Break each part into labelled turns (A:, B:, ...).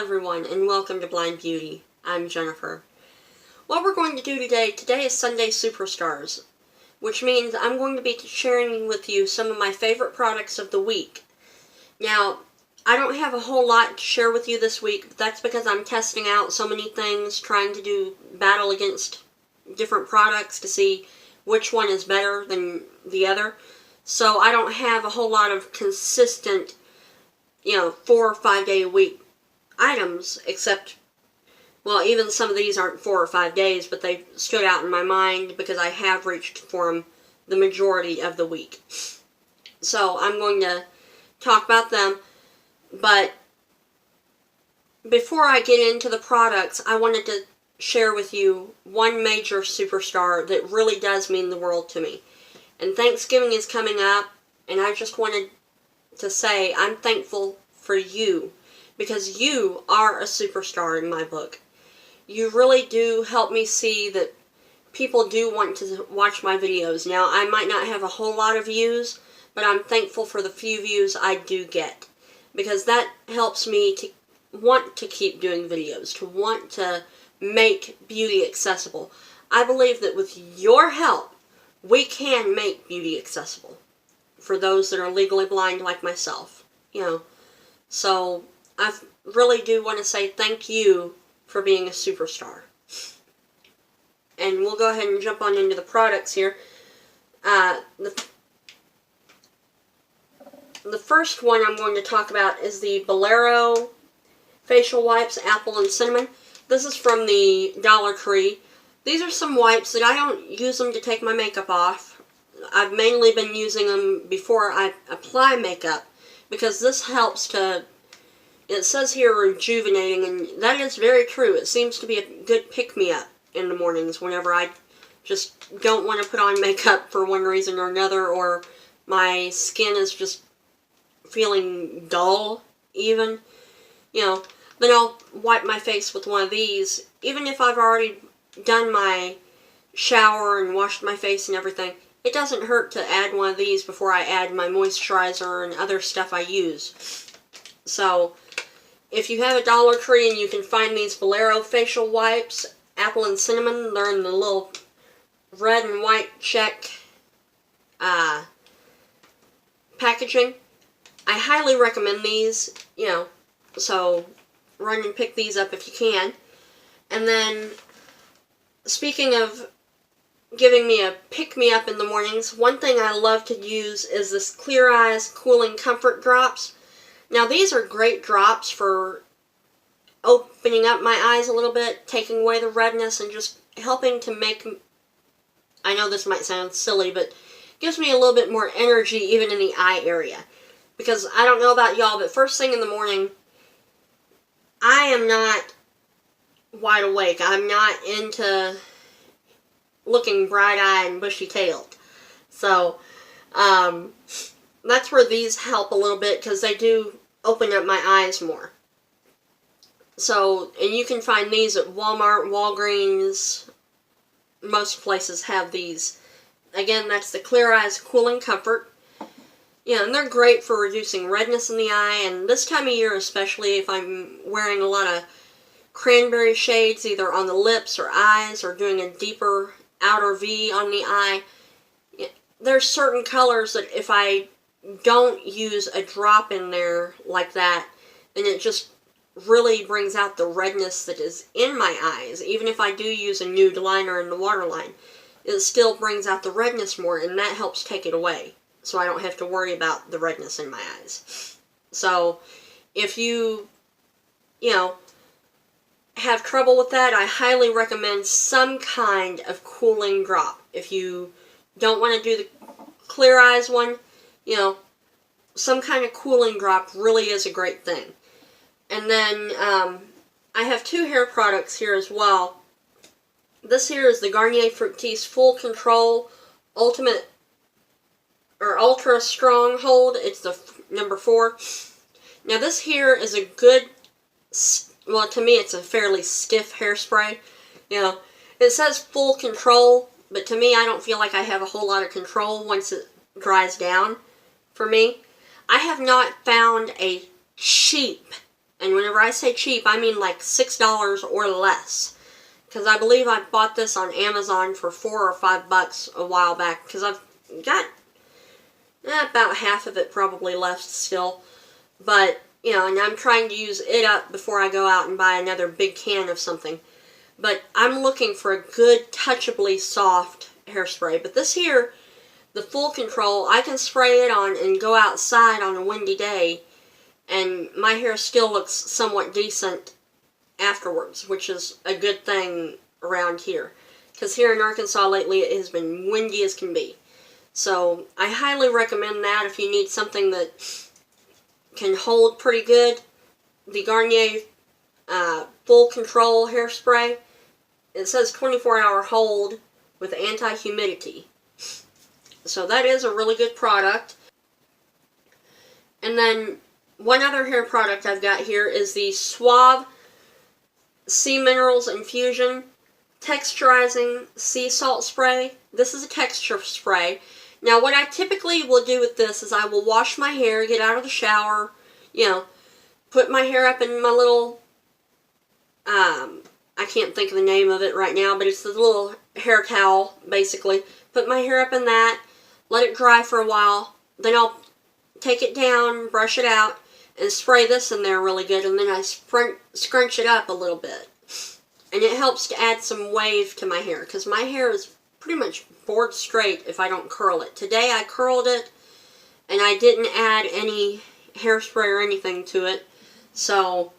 A: everyone, and welcome to Blind Beauty. I'm Jennifer. What we're going to do today is Sunday Superstars, which means I'm going to be sharing with you some of my favorite products of the week. Now, I don't have a whole lot to share with you this week, but that's because I'm testing out so many things, trying to do battle against different products to see which one is better than the other. So I don't have a whole lot of consistent 4 or 5 day a week items, except, well, even some of these aren't 4 or 5 days, but they stood out in my mind because I have reached for them the majority of the week. So I'm going to talk about them, but before I get into the products, I wanted to share with you one major superstar that really does mean the world to me. And Thanksgiving is coming up, and I just wanted to say I'm thankful for you, because you are a superstar in my book. You really do help me see that people do want to watch my videos. Now, I might not have a whole lot of views, but I'm thankful for the few views I do get, because that helps me to want to keep doing videos, to want to make beauty accessible. I believe that with your help, we can make beauty accessible for those that are legally blind like myself, So I really do want to say thank you for being a superstar. And we'll go ahead and jump on into the products here. The first one I'm going to talk about is the Bolero Facial Wipes, Apple and Cinnamon. This is from the Dollar Tree. These are some wipes that I don't use them to take my makeup off. I've mainly been using them before I apply makeup, because this helps to, it says here rejuvenating, and that is very true. It seems to be a good pick-me-up in the mornings whenever I just don't want to put on makeup for one reason or another, or my skin is just feeling dull even, Then I'll wipe my face with one of these, even if I've already done my shower and washed my face and everything. It doesn't hurt to add one of these before I add my moisturizer and other stuff I use. So, if you have a Dollar Tree and you can find these Bolero facial wipes, Apple and Cinnamon, they're in the little red and white check packaging. I highly recommend these, so run and pick these up if you can. And then, speaking of giving me a pick-me-up in the mornings, one thing I love to use is this Clear Eyes Cooling Comfort Drops. Now, these are great drops for opening up my eyes a little bit, taking away the redness, and just helping to make, I know this might sound silly, but gives me a little bit more energy even in the eye area. Because I don't know about y'all, but first thing in the morning, I am not wide awake. I'm not into looking bright-eyed and bushy-tailed. So, that's where these help a little bit, because they do open up my eyes more. So, and you can find these at Walmart, Walgreens, most places have these. Again, that's the Clear Eyes Cooling Comfort. And they're great for reducing redness in the eye, and this time of year especially, if I'm wearing a lot of cranberry shades either on the lips or eyes, or doing a deeper outer V on the eye, there's certain colors that if I don't use a drop in there like that, then it just really brings out the redness that is in my eyes. Even if I do use a nude liner in the waterline, it still brings out the redness more, and that helps take it away, so I don't have to worry about the redness in my eyes. So, if you, have trouble with that, I highly recommend some kind of cooling drop. If you don't want to do the Clear Eyes one, some kind of cooling drop really is a great thing. And then, I have 2 hair products here as well. This here is the Garnier Fructis Full Control Ultimate, or Ultra Stronghold. It's the number 4. Now this here is a good, well, to me it's a fairly stiff hairspray. It says full control, but to me I don't feel like I have a whole lot of control once it dries down for me. I have not found a cheap And whenever I say cheap, I mean like $6 or less. Because I believe I bought this on Amazon for $4 or $5 a while back. Because I've got about half of it probably left still. But, you know, and I'm trying to use it up before I go out and buy another big can of something. But I'm looking for a good, touchably soft hairspray. But this here, the Full Control, I can spray it on and go outside on a windy day, and my hair still looks somewhat decent afterwards, which is a good thing around here. Because here in Arkansas lately it has been windy as can be. So I highly recommend that if you need something that can hold pretty good. The Garnier Full Control hairspray. It says 24-hour hold with anti-humidity. So that is a really good product. And then one other hair product I've got here is the Suave Sea Minerals Infusion Texturizing Sea Salt Spray. This is a texture spray. Now what I typically will do with this is I will wash my hair, get out of the shower, you know, put my hair up in my little, I can't think of the name of it right now, but it's the little hair towel, basically. Put my hair up in that, let it dry for a while, then I'll take it down, brush it out, and spray this in there really good, and then I scrunch it up a little bit. And it helps to add some wave to my hair, because my hair is pretty much board straight if I don't curl it. Today I curled it, and I didn't add any hairspray or anything to it. So,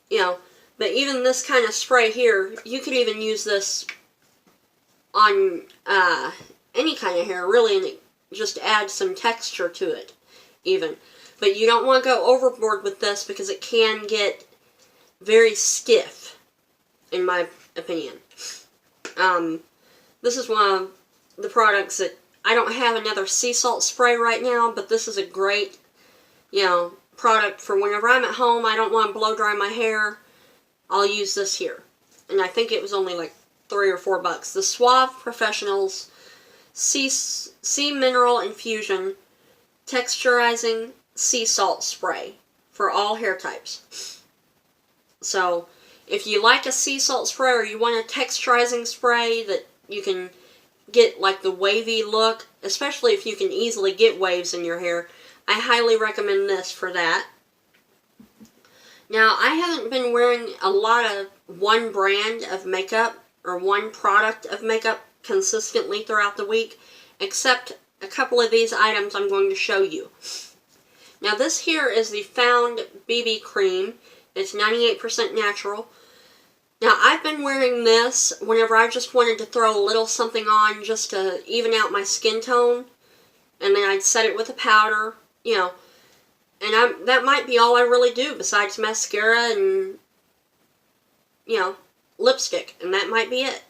A: you know, but even this kind of spray here, you could even use this on any kind of hair, really, and it just adds some texture to it, even. But you don't want to go overboard with this because it can get very stiff, in my opinion. This is one of the products that I don't have another sea salt spray right now, but this is a great, you know, product for whenever I'm at home. I don't want to blow dry my hair. I'll use this here. And I think it was only like $3 or $4. The Suave Professionals Sea Mineral Infusion Texturizing Sea Salt Spray for all hair types. So, if you like a sea salt spray or you want a texturizing spray that you can get like the wavy look, especially if you can easily get waves in your hair, I highly recommend this for that. Now, I haven't been wearing a lot of one brand of makeup or one product of makeup consistently throughout the week, except a couple of these items I'm going to show you. Now, this here is the Found BB Cream. It's 98% natural. Now, I've been wearing this whenever I just wanted to throw a little something on just to even out my skin tone. And then I'd set it with a powder, you know. And that might be all I really do besides mascara and, you know, lipstick. And that might be it.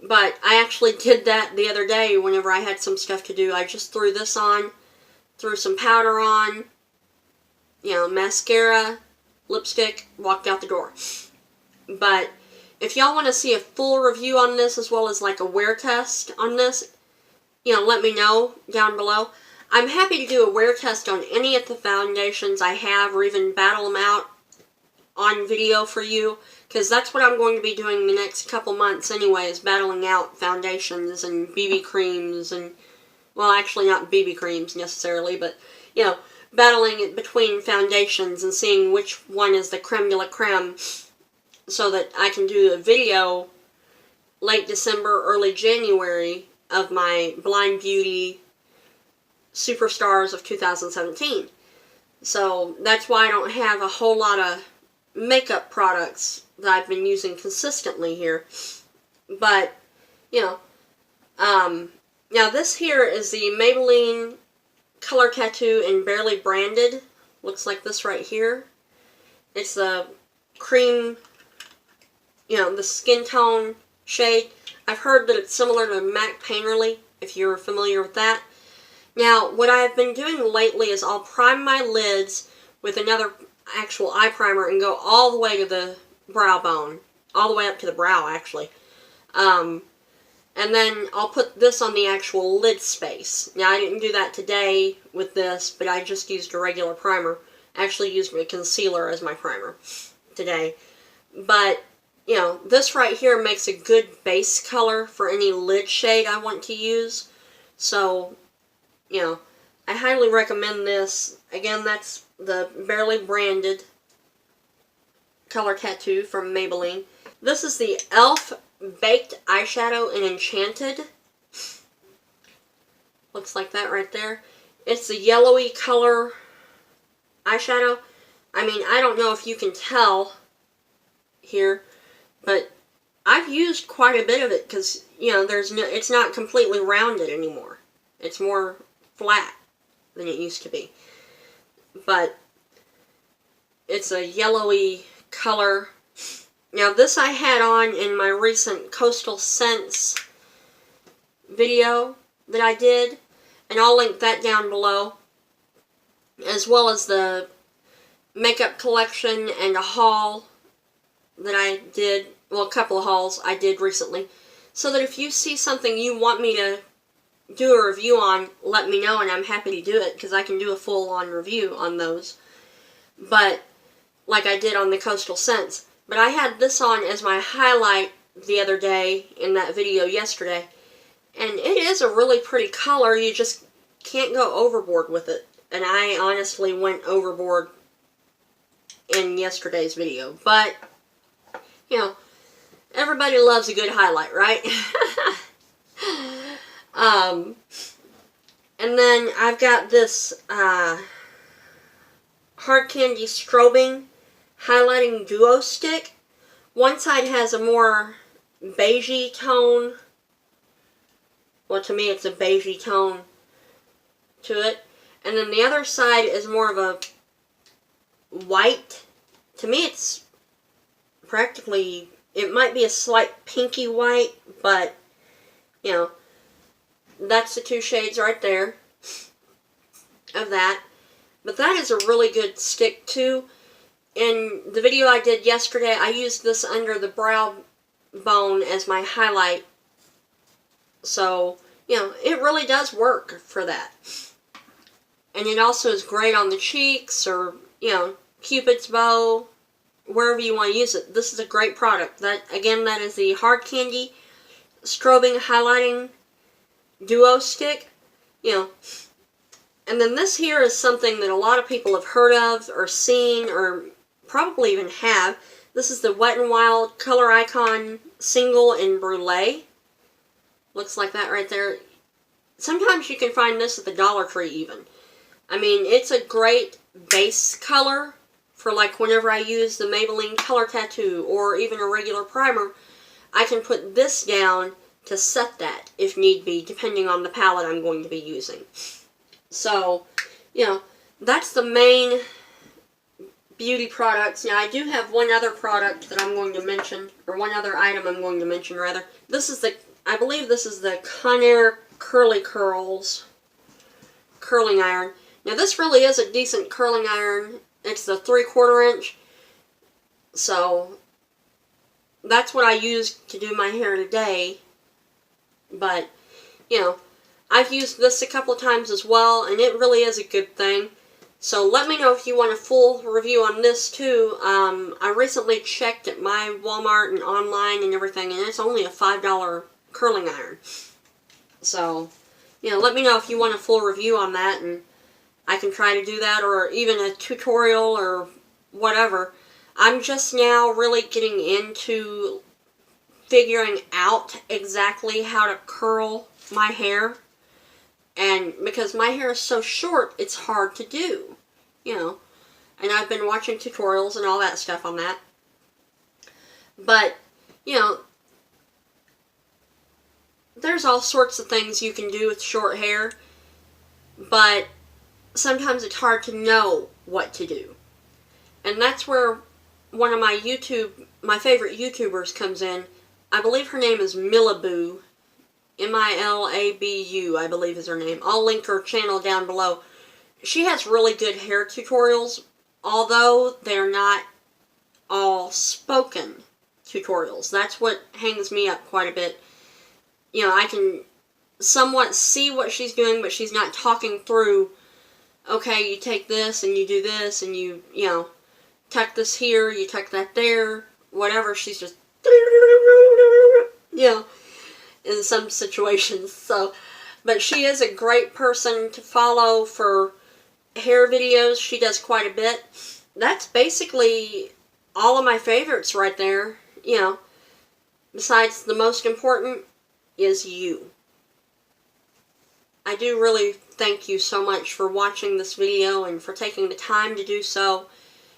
A: But I actually did that the other day whenever I had some stuff to do. I just threw this on, threw some powder on, you know, mascara, lipstick, walked out the door. But if y'all want to see a full review on this as well as like a wear test on this, you know, let me know down below. I'm happy to do a wear test on any of the foundations I have, or even battle them out on video for you, because that's what I'm going to be doing the next couple months anyway, is battling out foundations and BB creams and, well, actually not BB creams necessarily, but, you know, battling it between foundations and seeing which one is the creme de la creme, so that I can do a video late December, early January of my Blind Beauty Superstars of 2017. So that's why I don't have a whole lot of makeup products that I've been using consistently here. But, you know, now this here is the Maybelline Color Tattoo in Barely Branded. Looks like this right here. It's the cream, you know, the skin tone shade. I've heard that it's similar to MAC Painterly, if you're familiar with that. Now, what I've been doing lately is I'll prime my lids with another actual eye primer and go all the way to the brow bone. All the way up to the brow, actually. And then I'll put this on the actual lid space. Now, I didn't do that today with this, but I just used a regular primer. actually used my concealer as my primer today. But, you know, this right here makes a good base color for any lid shade I want to use. So, you know, I highly recommend this. Again, that's the Barely Branded Color Tattoo from Maybelline. This is the e.l.f. Baked Eyeshadow in Enchanted. Looks like that right there. It's a yellowy color eyeshadow. I mean, I don't know if you can tell here, but I've used quite a bit of it because, you know, it's not completely rounded anymore. It's more flat than it used to be. But it's a yellowy color. Now, this I had on in my recent Coastal Scents video that I did, and I'll link that down below, as well as the makeup collection and a haul that I did, well, a couple of hauls I did recently, so that if you see something you want me to do a review on, let me know, and I'm happy to do it, because I can do a full-on review on those. But, like I did on the Coastal Scents. But I had this on as my highlight the other day in that video yesterday. And it is a really pretty color, you just can't go overboard with it. And I honestly went overboard in yesterday's video. But, you know, everybody loves a good highlight, right? And then I've got this Hard Candy Strobing Highlighting Duo Stick. One side has a more beigey tone. Well, to me it's a beigey tone to it. And then the other side is more of a white. To me it's practically, it might be a slight pinky white, but, you know, that's the two shades right there of that. But that is a really good stick too. In the video I did yesterday, I used this under the brow bone as my highlight. So, you know, it really does work for that. And it also is great on the cheeks or, you know, Cupid's bow, wherever you want to use it. This is a great product. That, again, that is the Hard Candy Strobing Highlighting Duo Stick. You know, and then this here is something that a lot of people have heard of or seen or probably even have. This is the Wet n Wild Color Icon Single in Brulee. Looks like that right there. Sometimes you can find this at the Dollar Tree even. I mean, it's a great base color for like whenever I use the Maybelline Color Tattoo or even a regular primer. I can put this down to set that if need be, depending on the palette I'm going to be using. So, you know, that's the main beauty products. Now, I do have one other product that I'm going to mention, or one other item I'm going to mention, rather. This is the, I believe this is the Conair Curly Curls curling iron. Now, this really is a decent curling iron. It's the 3/4 inch. So, that's what I used to do my hair today. But, you know, I've used this a couple of times as well, and it really is a good thing. So let me know if you want a full review on this too. I recently checked at my Walmart and online and everything, and it's only a $5 curling iron. So, you know, let me know if you want a full review on that, and I can try to do that, or even a tutorial or whatever. I'm just now really getting into figuring out exactly how to curl my hair. And because my hair is so short, it's hard to do, you know. And I've been watching tutorials and all that stuff on that. But, you know, there's all sorts of things you can do with short hair. But sometimes it's hard to know what to do. And that's where one of my favorite YouTubers comes in. I believe her name is Milabu. Milabu, I believe is her name. I'll link her channel down below. She has really good hair tutorials, although they're not all spoken tutorials. That's what hangs me up quite a bit. You know, I can somewhat see what she's doing, but she's not talking through okay, you take this and you do this and you know, tuck this here, you tuck that there, whatever. She's just, you know, in some situations. So, but she is a great person to follow for hair videos. She does quite a bit. That's basically all of my favorites right there, you know. Besides, the most important is you. I do really thank you so much for watching this video and for taking the time to do so,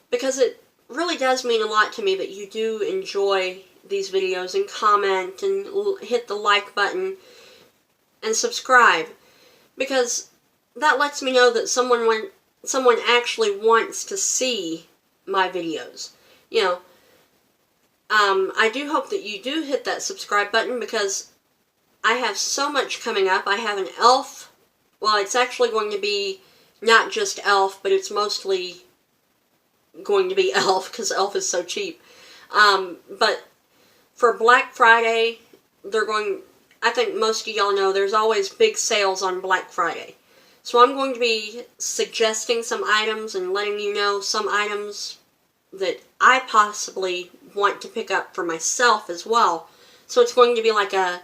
A: because it really does mean a lot to me that you do enjoy these videos and comment and hit the like button and subscribe, because that lets me know that someone actually wants to see my videos. You know, I do hope that you do hit that subscribe button, because I have so much coming up. I have an elf. Well, it's actually going to be not just elf, but it's mostly going to be elf, because elf is so cheap. But for Black Friday, I think most of y'all know there's always big sales on Black Friday. So I'm going to be suggesting some items and letting you know some items that I possibly want to pick up for myself as well. So it's going to be like a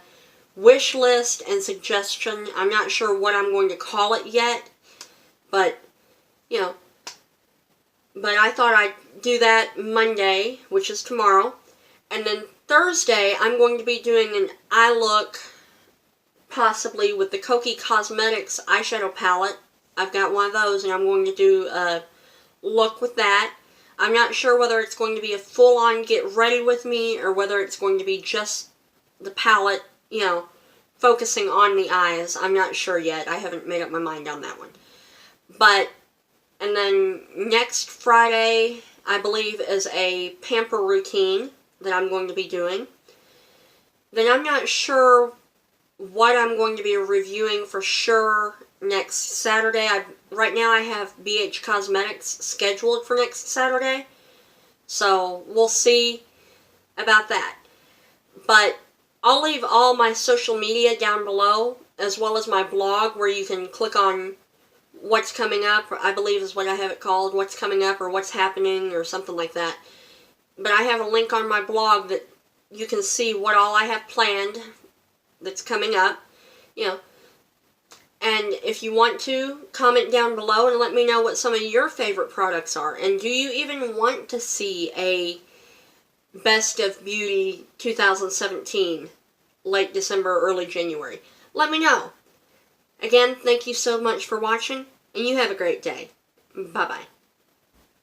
A: wish list and suggestion. I'm not sure what I'm going to call it yet, but, you know, but I thought I'd do that Monday, which is tomorrow, and then Thursday I'm going to be doing an eye look, possibly with the Koki Cosmetics eyeshadow palette. I've got one of those, and I'm going to do a look with that. I'm not sure whether it's going to be a full-on get ready with me, or whether it's going to be just the palette, you know, focusing on the eyes. I'm not sure yet. I haven't made up my mind on that one. But, and then next Friday, I believe, is a pamper routine that I'm going to be doing. Then I'm not sure what I'm going to be reviewing for sure next Saturday. Right now I have BH Cosmetics scheduled for next Saturday, so we'll see about that. But I'll leave all my social media down below, as well as my blog, where you can click on what's coming up, I believe is what I have it called, what's coming up or what's happening or something like that. But I have a link on my blog that you can see what all I have planned that's coming up, you know. And if you want to, comment down below and let me know what some of your favorite products are. And do you even want to see a Best of Beauty 2017, late December, early January? Let me know. Again, thank you so much for watching, and you have a great day. Bye-bye.